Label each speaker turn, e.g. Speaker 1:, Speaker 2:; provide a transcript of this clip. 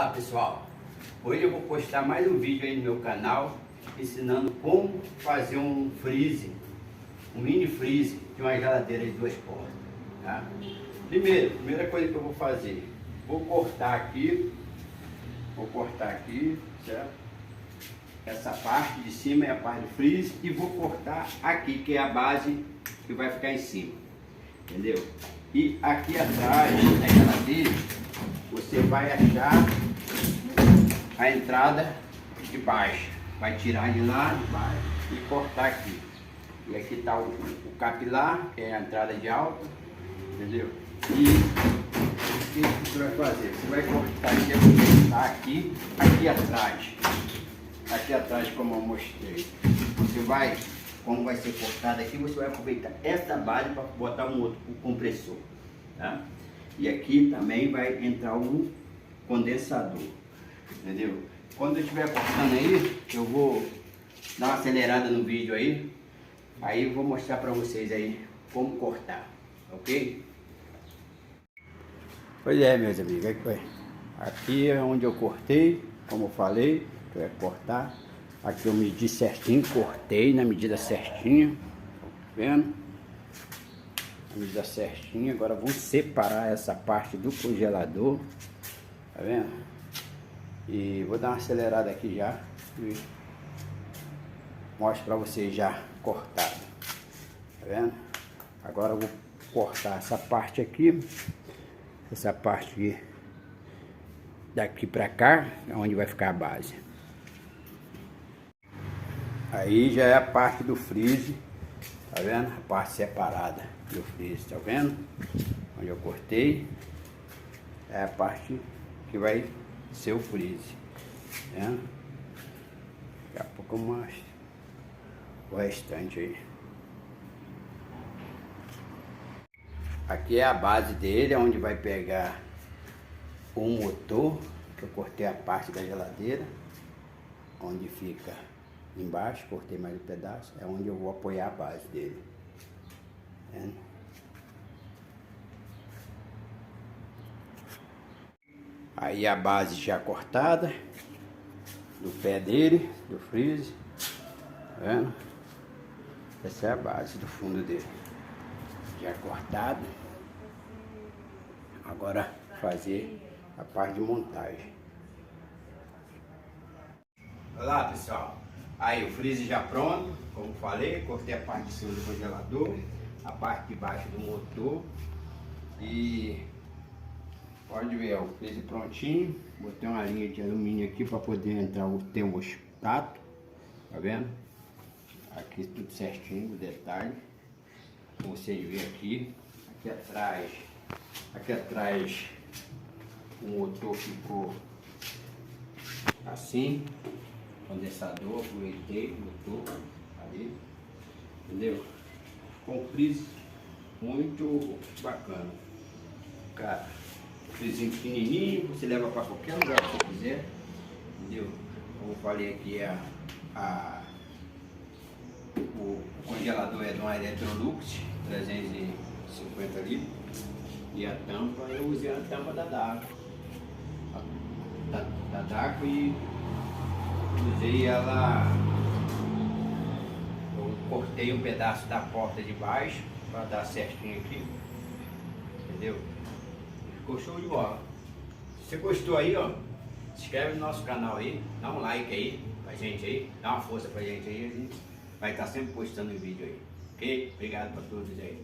Speaker 1: Olá pessoal, hoje eu vou postar mais um vídeo aí no meu canal ensinando como fazer um freezer, um mini freezer de uma geladeira de 2 portas, tá? Primeira coisa que eu vou fazer, vou cortar aqui, certo? Essa parte de cima é a parte do freezer e vou cortar aqui, que é a base que vai ficar em cima, entendeu? E aqui atrás da geladeira você vai achar a entrada de baixo, vai tirar de lá de baixo e cortar aqui. E aqui está o capilar, que é a entrada de alta, entendeu? E o que você vai fazer? Você vai cortar aqui, aqui atrás, como eu mostrei. Você vai, como vai ser cortado aqui, você vai aproveitar essa base para botar o compressor, tá? E aqui também vai entrar um condensador, entendeu? Quando eu estiver cortando aí, eu vou dar uma acelerada no vídeo aí eu vou mostrar para vocês aí como cortar, ok? Pois é, meus amigos, aqui é onde eu cortei, como eu falei, que eu ia cortar. Aqui eu medi certinho, cortei na medida certinha, tá vendo? Medida certinha. Agora vou separar essa parte do congelador, tá vendo? E vou dar uma acelerada aqui já e mostro para vocês já cortado, tá vendo? Agora eu vou cortar essa parte aqui, essa parte aqui, daqui para cá, é onde vai ficar a base. Aí já é a parte do freezer, tá vendo? A parte separada do freezer, tá vendo? Onde eu cortei é a parte que vai ser o freezer, tá vendo? Daqui a pouco eu mostro o restante aí. Aqui é a base dele, onde vai pegar o motor, que eu cortei a parte da geladeira, onde fica embaixo, cortei mais um pedaço, é onde eu vou apoiar a base dele. Vendo? Aí a base já cortada do pé dele, do freezer, tá vendo? Essa é a base do fundo dele, já cortado. Agora fazer a parte de montagem. Olá pessoal, aí o freezer já pronto, como falei, cortei a parte de cima do congelador, a parte de baixo do motor e pode ver, ó, o freezer prontinho. Botei uma linha de alumínio aqui para poder entrar o termostato, tá vendo? Aqui tudo certinho, o detalhe, como vocês veem aqui atrás o motor ficou assim, condensador, aproveitei o motor ali, entendeu? Com freezer muito bacana, cara. Freezer pequenininho, você leva para qualquer lugar que você quiser, entendeu? Como eu falei aqui, o congelador é de uma Electrolux 350 litros e a tampa, eu usei a tampa da Daco e usei ela, eu cortei um pedaço da porta de baixo para dar certinho aqui, entendeu? Ficou show de bola. Se você gostou aí, ó, se inscreve no nosso canal aí, dá um like aí pra gente aí, dá uma força pra gente aí, a gente vai estar sempre postando vídeo aí, ok? Obrigado pra todos aí.